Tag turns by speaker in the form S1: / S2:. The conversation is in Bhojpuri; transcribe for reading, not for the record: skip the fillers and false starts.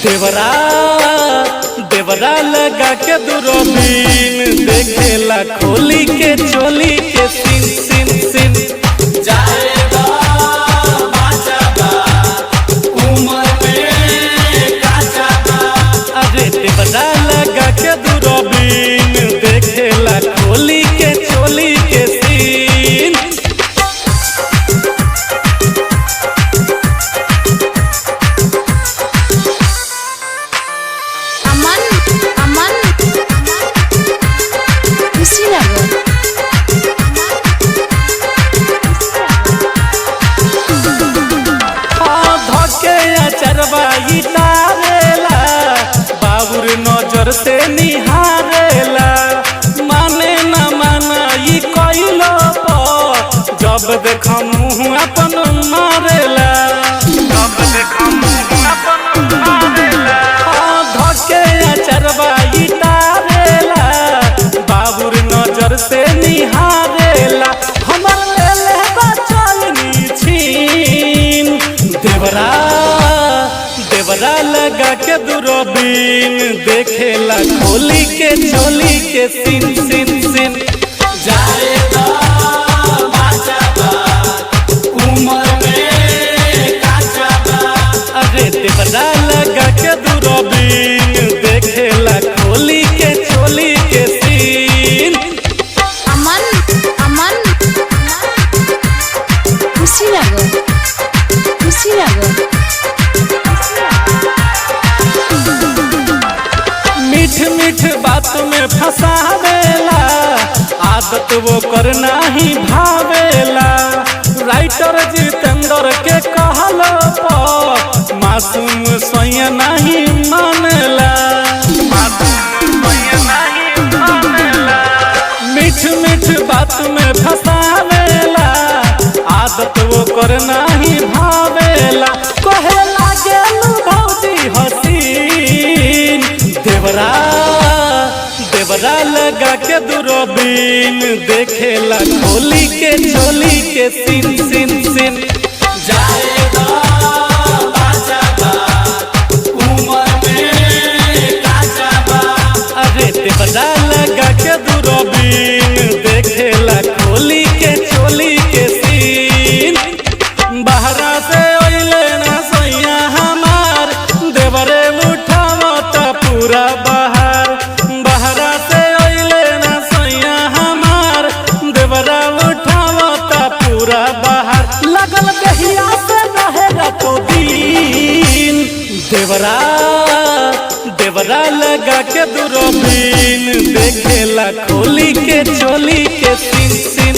S1: देवरा देवरा लगा के दूरबीन देखेला खोली के चोली के सीन सीन सीन
S2: जाएगा बाचागा उम्र में काचागा।
S1: अरे देवरा लगा के दूरबीन देखेला खोली के चोली के सीन।
S3: अमन अमन कुशीनगर
S1: धके चरवाई तारेला बाबुर नजर से निहारेला माने न माना ई कइलो पर जब देखा मुँह अपन मारेला जब देखा मुँह अपन मारेला धके चरवाई तारेला बाबुर नजर से निहारेला हमर लेले बचलनी छीन। देवरा देवरा लगा के दूरबीन देखेला खोली के चोली के सीन सीन सीन
S2: जाएगा बाचागा उम्र में काचागा।
S1: अरे देवरा लगा के दूरबीन देखेला खोली के चोली के सीन।
S3: अमन अमन कुशीनगर कुशीनगर
S1: मीठ मीठ बात में फंसावेला आदत वो करना ही भावेला राइटर जितेंद्र के कहलो पर मासूम सोया नहीं मानेला मीठ मीठ बात में फंसावेला आदत वो करना ही भावेला कहे लागेलू भौजी हसीन। देवरा देवरा लगा के दूरबीन देखेला खोली के चोली के सीन सीन सीन
S2: जाएगा बाचागा उम्र में काचागा।
S1: अरे देवरा लगा के दूरबीन देखेला खोली के चोली के सीन। बहरा से ओइले ना सैया हमार देवरे उठावता पूरा बहार बहरा से ओइले ना सैया हमार देवरा उठावता पूरा बहार लगल दहिया से रहेगा तो दिन। देवरा देवरा लगा के दूरबीन देखेला खोली के चोली के सीन सीन